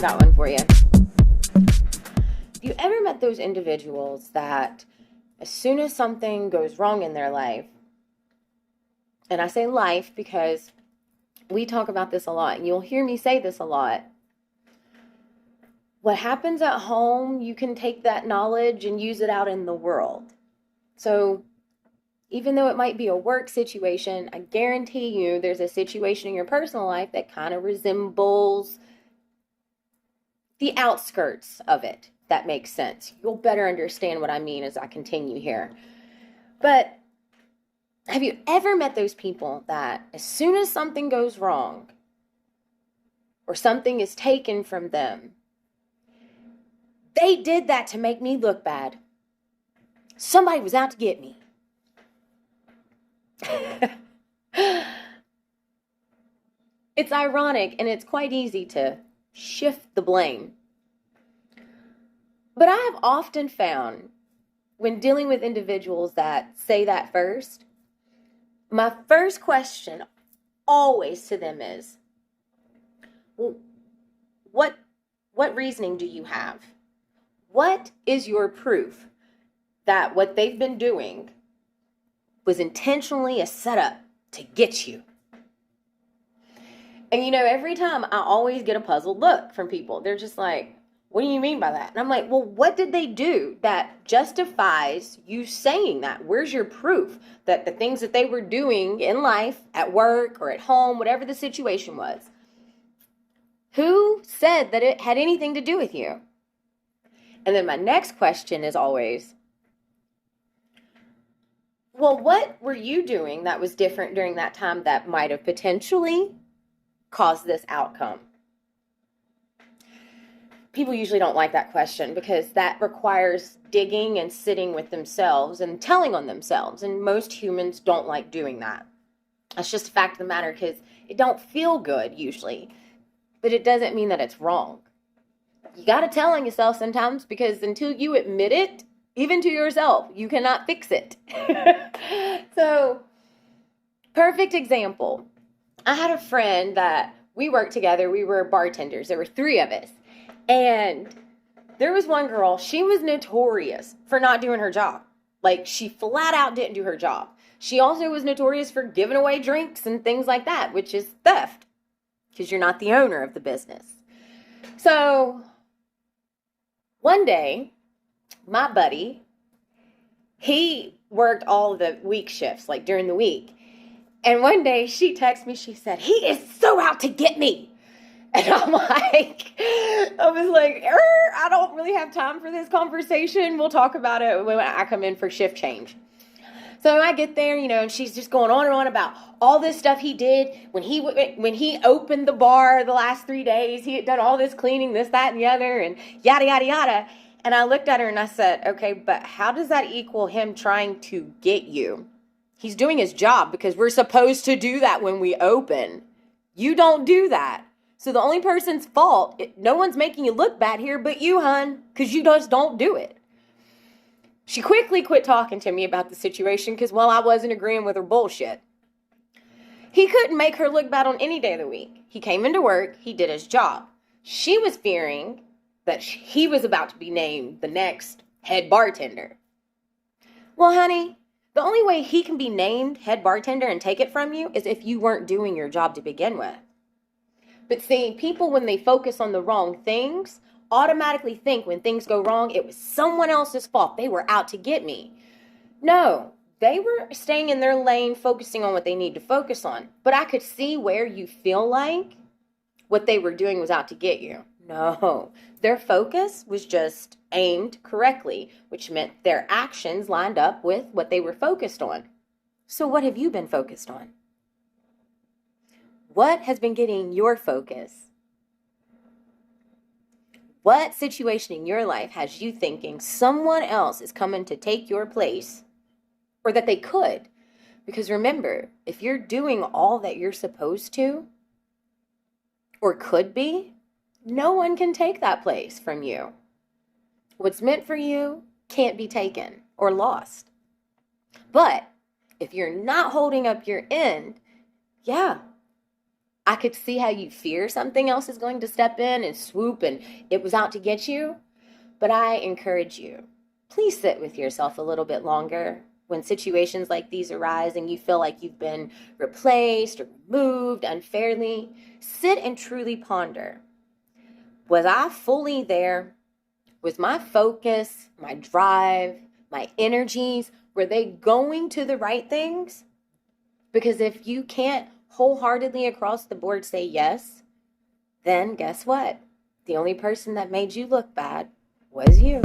got one for you. Have you ever met those individuals that as soon as something goes wrong in their life, and I say life because we talk about this a lot, and you'll hear me say this a lot, what happens at home, you can take that knowledge and use it out in the world. So even though it might be a work situation, I guarantee you there's a situation in your personal life that kind of resembles the outskirts of it. That makes sense. You'll better understand what I mean as I continue here. But have you ever met those people that as soon as something goes wrong or something is taken from them, they did that to make me look bad? Somebody was out to get me. It's ironic, and it's quite easy to shift the blame. But I have often found when dealing with individuals that say that first, my first question always to them is, well, what reasoning do you have? What is your proof that what they've been doing was intentionally a setup to get you? And every time I always get a puzzled look from people. They're just like, what do you mean by that? And I'm like, well, what did they do that justifies you saying that? Where's your proof that the things that they were doing in life, at work or at home, whatever the situation was, who said that it had anything to do with you? And then my next question is always, well, what were you doing that was different during that time that might have potentially caused this outcome? People usually don't like that question because that requires digging and sitting with themselves and telling on themselves. And most humans don't like doing that. That's just a fact of the matter because it don't feel good usually. But it doesn't mean that it's wrong. You got to tell on yourself sometimes because until you admit it, even to yourself, you cannot fix it. So, perfect example. I had a friend that we worked together. We were bartenders. There were 3 of us. And there was one girl, she was notorious for not doing her job. Like, she flat out didn't do her job. She also was notorious for giving away drinks and things like that, which is theft, because you're not the owner of the business. So, one day, my buddy, he worked all the week shifts, like during the week. And one day, she texted me, she said, he is so out to get me. And I was like, I don't really have time for this conversation. We'll talk about it when I come in for shift change. So I get there, and she's just going on and on about all this stuff he did when he opened the bar the last 3 days. He had done all this cleaning, this, that, and the other, and yada, yada, yada. And I looked at her and I said, okay, but how does that equal him trying to get you? He's doing his job because we're supposed to do that when we open. You don't do that. So the only person's fault, no one's making you look bad here but you, hun, because you just don't do it. She quickly quit talking to me about the situation because, well, I wasn't agreeing with her bullshit. He couldn't make her look bad on any day of the week. He came into work, he did his job. She was fearing that he was about to be named the next head bartender. Well, honey, the only way he can be named head bartender and take it from you is if you weren't doing your job to begin with. But see, people, when they focus on the wrong things, automatically think when things go wrong, it was someone else's fault. They were out to get me. No, they were staying in their lane, focusing on what they need to focus on. But I could see where you feel like what they were doing was out to get you. No, their focus was just aimed correctly, which meant their actions lined up with what they were focused on. So what have you been focused on? What has been getting your focus? What situation in your life has you thinking someone else is coming to take your place, or that they could? Because remember, if you're doing all that you're supposed to, or could be, no one can take that place from you. What's meant for you can't be taken or lost. But if you're not holding up your end, yeah, I could see how you fear something else is going to step in and swoop and it was out to get you. But I encourage you, please sit with yourself a little bit longer when situations like these arise and you feel like you've been replaced or removed unfairly. Sit and truly ponder. Was I fully there? Was my focus, my drive, my energies, were they going to the right things? Because if you can't wholeheartedly across the board say yes, then guess what? The only person that made you look bad was you.